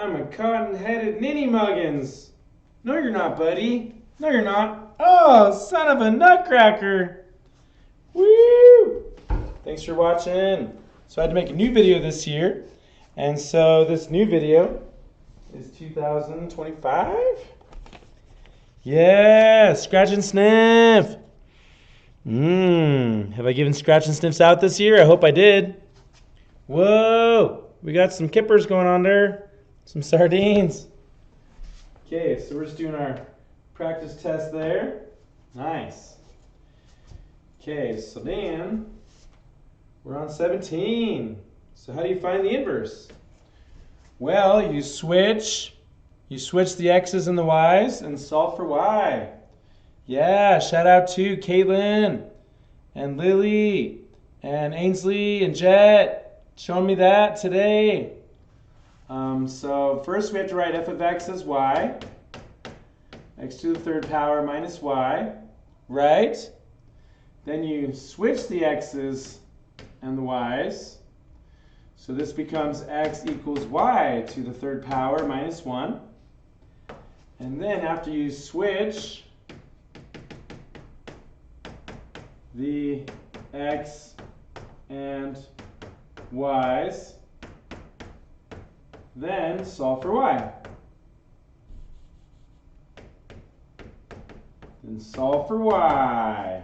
I'm a cotton-headed ninny muggins. No, you're not, buddy. No, you're not. Oh, son of a nutcracker. Woo! Thanks for watching. So I had to make a new video this year. And so this new video is 2025. Yeah, scratch and sniff. Have I given scratch and sniffs out this year? I hope I did. Whoa, we got some kippers going on there. Some sardines. Okay, so we're just doing our practice test there. Nice. Okay, so then we're on 17. So how do you find the inverse? Well, you switch the x's and the y's and solve for y. Yeah, shout out to Caitlin and Lily and Ainsley and Jet showing me that today. So first we have to write f of x as y, x to the third power minus y, right? Then you switch the x's and the y's. So this becomes x equals y to the third power minus 1. And then after you switch the x and y's, then solve for y. Then solve for y.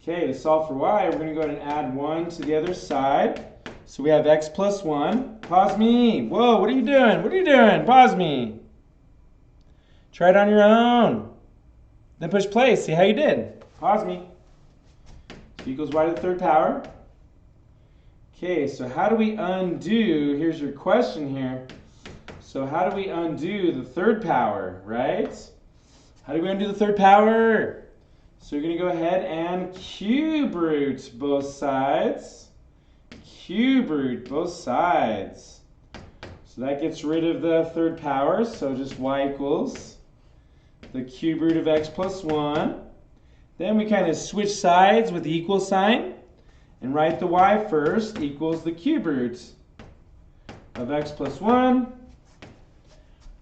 Okay, to solve for y, we're going to go ahead and add 1 to the other side. So we have x plus 1. Pause me. Whoa, what are you doing? What are you doing? Pause me. Try it on your own. Then push play. See how you did. Pause me. So equals y to the third power. Okay, so how do we undo? Here's your question here. So how do we undo the third power, right? How do we undo the third power? So you're going to go ahead and cube root both sides. Cube root both sides. So that gets rid of the third power, so just y equals the cube root of x plus 1. Then we kind of switch sides with the equal sign and write the y first equals the cube root of x plus 1.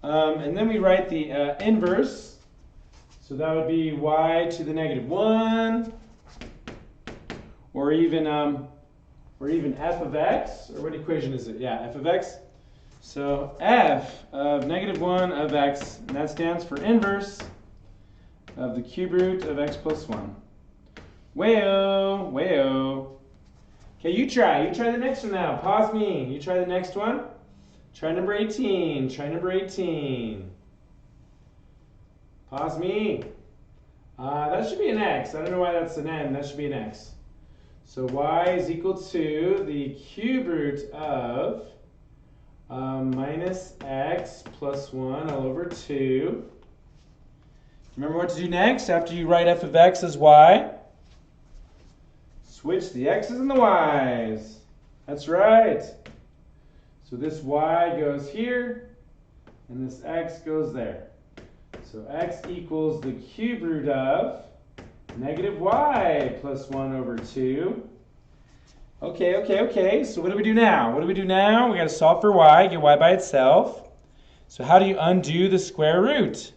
And then we write the inverse. So that would be y to the negative 1, or even f of x, or what equation is it? Yeah, f of x. So f of negative 1 of x, and that stands for inverse of the cube root of x plus 1. Way-o, way-o. Okay, you try the next one now. Pause me. You try the next one. Try number 18. Try number 18. Pause me. That should be an x. I don't know why that's an n. That should be an x. So y is equal to the cube root of minus x plus 1 all over 2. Remember what to do next after you write f of x as y? Switch the x's and the y's. That's right. So this y goes here, and this x goes there. So x equals the cube root of negative y plus 1 over 2. Okay. So what do we do now? We got to solve for y, get y by itself. So how do you undo the square root?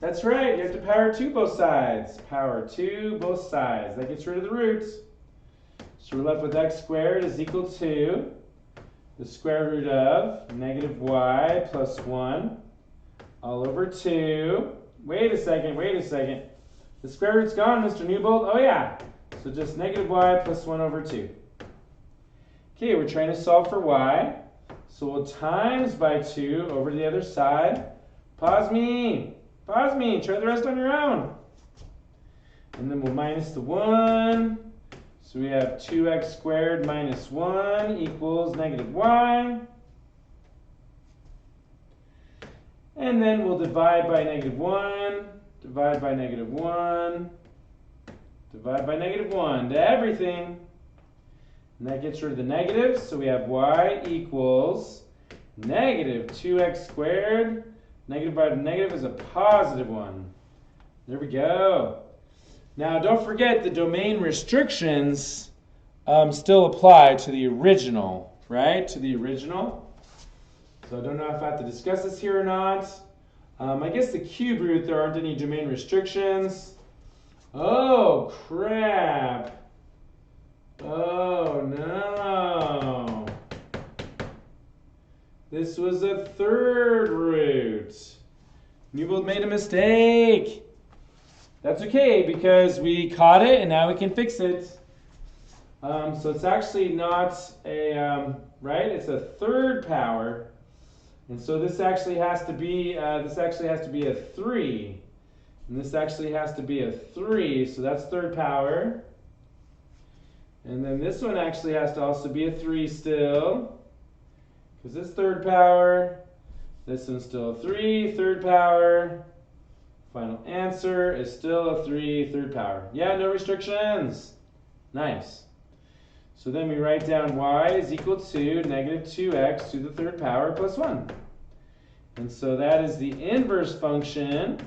That's right, you have to power 2 both sides. Power 2 both sides. That gets rid of the roots. So we're left with x squared is equal to the square root of negative y plus 1 all over 2. Wait a second. The square root's gone, Mr. Newbold. Oh yeah. So just negative y plus 1 over 2. Okay, we're trying to solve for y. So we'll times by 2 over to the other side. Pause me. Try the rest on your own. And then we'll minus the 1. So we have 2x squared minus 1 equals negative y. And then we'll divide by negative 1. Divide by negative 1. Divide by negative 1 to everything. And that gets rid of the negatives. So we have y equals negative 2x squared. Negative by negative is a positive 1. There we go. Now don't forget the domain restrictions still apply to the original, right? To the original. So I don't know if I have to discuss this here or not. I guess the cube root, there aren't any domain restrictions. Oh, crap. Oh, no. This was a third root. Newbold made a mistake. That's okay because we caught it and now we can fix it. So it's actually not a, right? It's a third power. And so this actually has to be a 3. And this actually has to be a 3, so that's third power. And then this one actually has to also be a 3 still, because this third power. This one's still a 3, third power. Final answer is still a 3, third power. Yeah, no restrictions. Nice. So then we write down y is equal to negative 2x to the third power plus 1. And so that is the inverse function,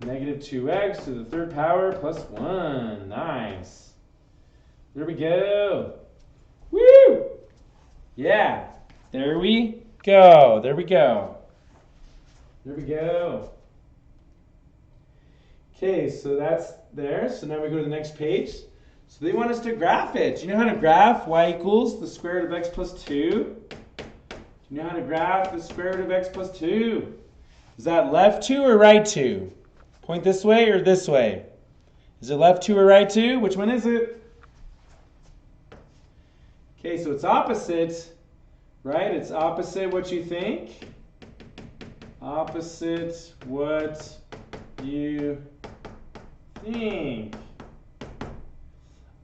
negative 2x to the third power plus 1. Nice. There we go. Woo! Yeah. There we go. There we go. There we go. Okay, so that's there. So now we go to the next page. So they want us to graph it. Do you know how to graph y equals the square root of x plus 2? Do you know how to graph the square root of x plus 2? Is that left 2 or right 2? Point this way or this way? Is it left 2 or right 2? Which one is it? Okay, so it's opposite, right? It's opposite what you think. Opposite what you think.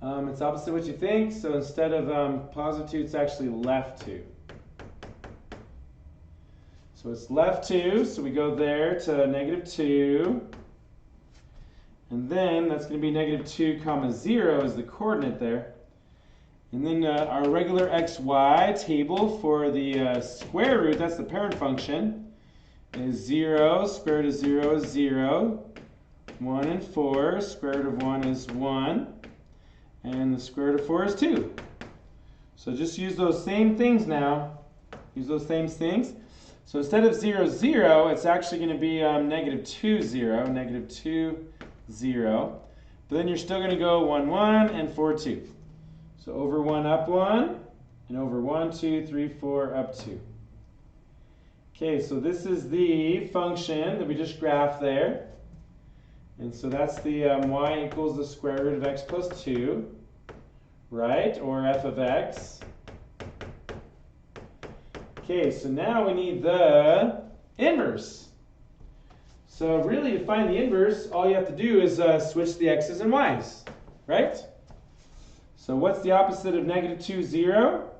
It's opposite what you think, so instead of positive 2, it's actually left 2. So it's left 2, so we go there to negative 2. And then that's going to be negative 2 comma 0 is the coordinate there. And then our regular xy table for the square root, that's the parent function, is 0, square root of 0 is 0, 1 and 4, square root of 1 is 1, and the square root of 4 is 2. So just use those same things now. Use those same things. So instead of 0, 0, it's actually going to be negative 2, 0, negative 2, 0. But then you're still going to go 1, 1, and 4, 2. So over 1, up 1, and over 1, 2, 3, 4, up 2. Okay, so this is the function that we just graphed there. And so that's the y equals the square root of x plus 2, right? Or f of x. Okay, so now we need the inverse. So really, to find the inverse, all you have to do is switch the x's and y's, right? So what's the opposite of negative 2, 0?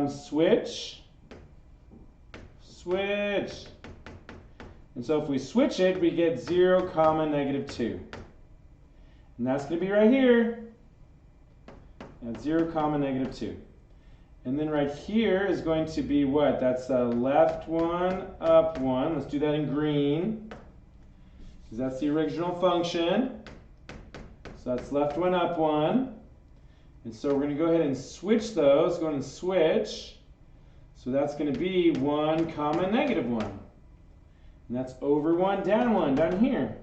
Switch. Switch. And so if we switch it, we get 0 comma negative 2. And that's going to be right here. That's 0 comma negative 2. And then right here is going to be what? That's left 1, up 1. Let's do that in green, because that's the original function. So that's left 1, up 1. And so we're going to go ahead and switch those. Go ahead and switch. So that's going to be 1 comma negative 1. And that's over 1, down here.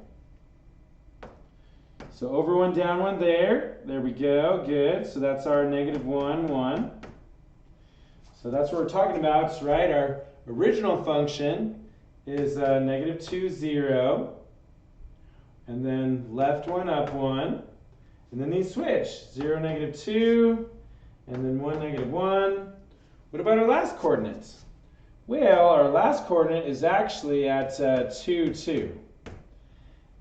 So over 1, down 1 there. There we go. Good. So that's our negative 1, 1. So that's what we're talking about, right? Our original function is negative 2, 0. And then left 1, up 1. And then these switch. 0, negative 2. And then 1, negative 1. What about our last coordinates? Well, our last coordinate is actually at 2, 2.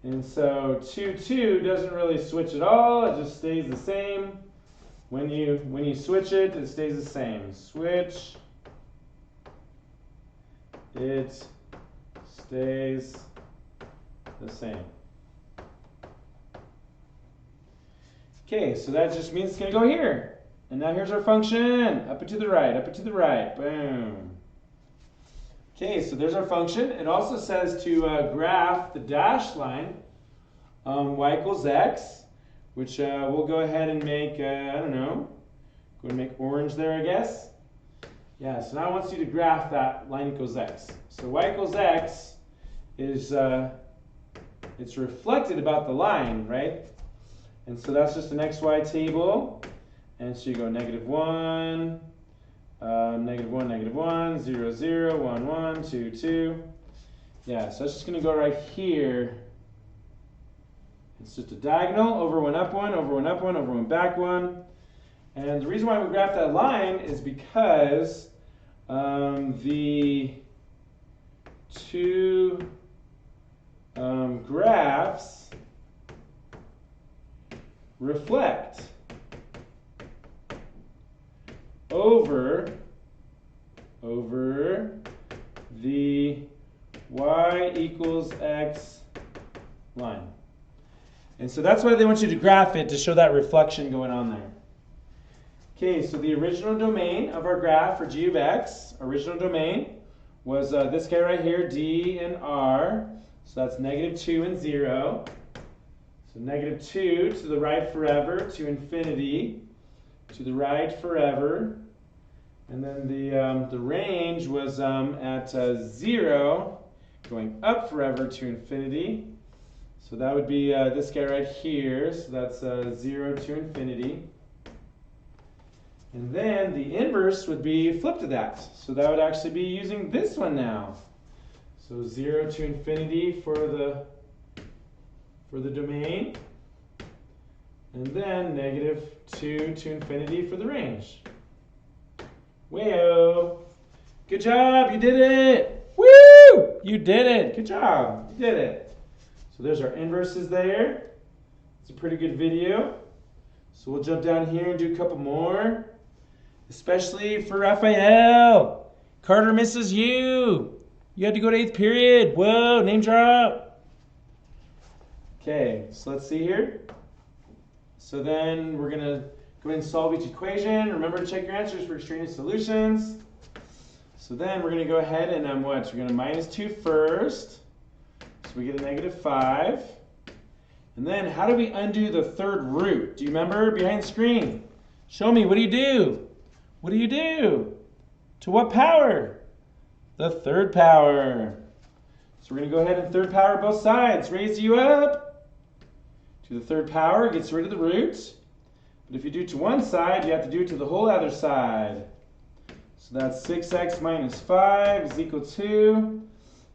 And so 2, 2 doesn't really switch at all. It just stays the same. When you switch it, it stays the same. Switch. It stays the same. Okay, so that just means it's going to go here. And now here's our function. Up and to the right, up and to the right. Boom. Okay, so there's our function. It also says to graph the dashed line, y equals x, which we'll go ahead and make, I don't know, go and make orange there, I guess. Yeah, so now it wants you to graph that line equals x. So y equals x is, it's reflected about the line, right? And so that's just an xy table. And so you go -1, -1, -1, 0, 0, 1, 1, 2, 2. Yeah, so it's just going to go right here. It's just a diagonal, over one, up one, over one, up one, over one, back one. And the reason why we graph that line is because the two graphs reflect over the y equals x line. And so that's why they want you to graph it, to show that reflection going on there. Okay, so the original domain of our graph for g of x, original domain, was this guy right here, d and r. So that's -2 and 0. So -2 to the right forever, to infinity, to the right forever. And then the range was at 0, going up forever to infinity. So that would be this guy right here. So that's 0 to infinity. And then the inverse would be flip to that. So that would actually be using this one now. So 0 to infinity for the domain. And then -2 to infinity for the range. Wayo! Good job, you did it! Woo! You did it! Good job, you did it. So there's our inverses there. It's a pretty good video. So we'll jump down here and do a couple more. Especially for Raphael. Carter misses you. You had to go to 8th period. Whoa, name drop. Okay, so let's see here. So then we're going to go ahead and solve each equation. Remember to check your answers for extraneous solutions. So then we're going to go ahead and what? We're going to -2 first. So we get a -5. And then how do we undo the third root? Do you remember behind the screen? Show me, what do you do? What do you do? To what power? The third power. So we're going to go ahead and third power both sides. Raise you up. To the third power, gets rid of the root. But if you do it to one side, you have to do it to the whole other side. So that's 6x minus 5 is equal to,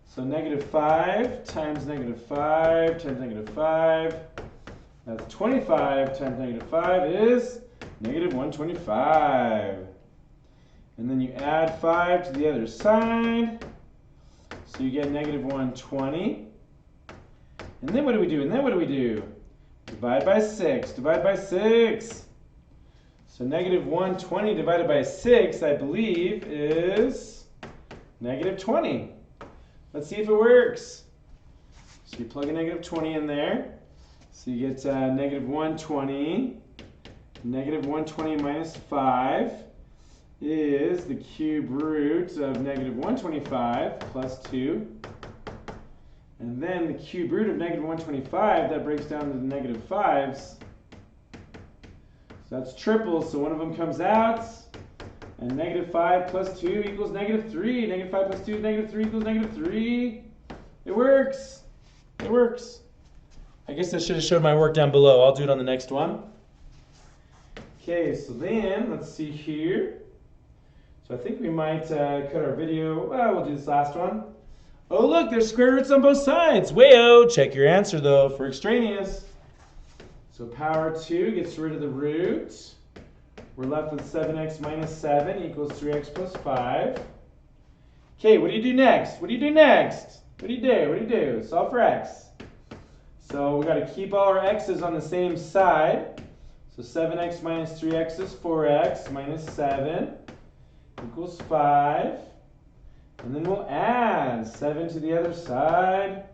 so -5 times -5 times -5. That's 25 times -5 is -125. And then you add 5 to the other side. So you get -120. And then what do we do? Divide by 6. Divide by 6. So -120 divided by 6, I believe, is -20. Let's see if it works. So you plug a -20 in there. So you get -120. -120 minus 5 is the cube root of -125 plus 2. And then the cube root of -125, that breaks down to the -5s. So that's triple, so one of them comes out. And -5 plus 2 equals -3. -5 plus 2 is -3 equals -3. It works. It works. I guess I should have showed my work down below. I'll do it on the next one. Okay, so then let's see here. So I think we might cut our video. Well, we'll do this last one. Oh, look, there's square roots on both sides. Wayo, check your answer, though, for extraneous. So power 2 gets rid of the root. We're left with 7x minus 7 equals 3x plus 5. Okay, what do you do next? What do you do next? What do you do? What do you do? Solve for x. So we got to keep all our x's on the same side. So 7x minus 3x is 4x minus 7 equals 5. And then we'll add 7 to the other side.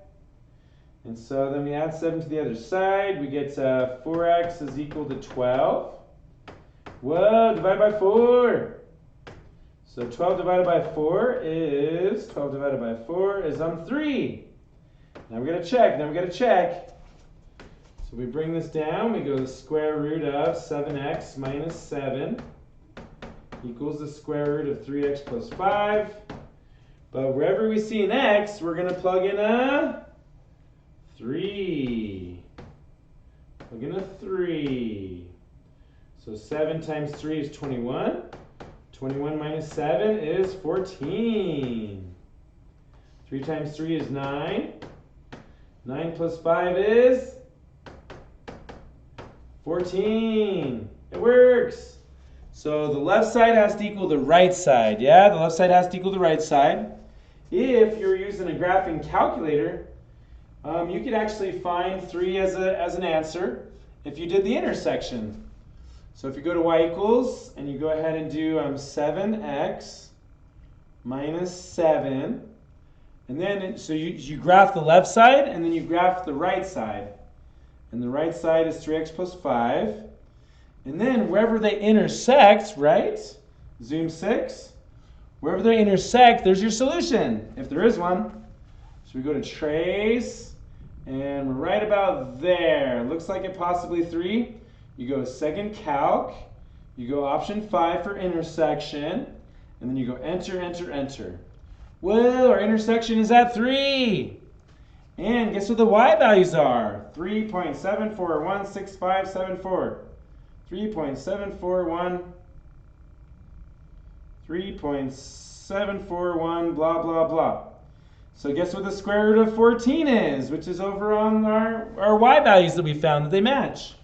And so then we add 7 to the other side. We get 4x is equal to 12. Whoa, divide by 4. So 12 divided by 4 is 3. Now we got to check. So we bring this down. We go to the square root of 7x minus 7 equals the square root of 3x plus 5. But wherever we see an x, we're going to plug in a 3. Plug in a 3. So 7 times 3 is 21. 21 minus 7 is 14. 3 times 3 is 9. 9 plus 5 is 14. It works. So the left side has to equal the right side. Yeah, the left side has to equal the right side. If you're using a graphing calculator, you could actually find 3 as an answer if you did the intersection. So if you go to y equals and you go ahead and do 7x minus 7, and then so you graph the left side and then you graph the right side. And the right side is 3x plus 5. And then wherever they intersect, right? Zoom 6. Wherever they intersect, there's your solution, if there is one. So we go to trace, and we're right about there. Looks like it possibly 3. You go second calc. You go option 5 for intersection. And then you go enter, enter, enter. Well, our intersection is at 3. And guess what the y values are? 3.741657. 3.741 blah blah blah. So guess what the square root of 14 is, which is over on our y values that we found that they match.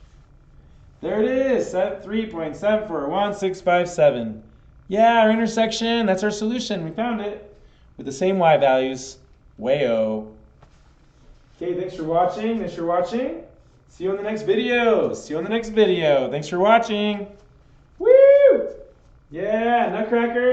There it is, 3.741657. Yeah, our intersection, that's our solution. We found it with the same y values. Wayo. Okay, thanks for watching. Thanks for watching. See you on the next video. See you on the next video. Thanks for watching. Woo! Yeah, Nutcracker.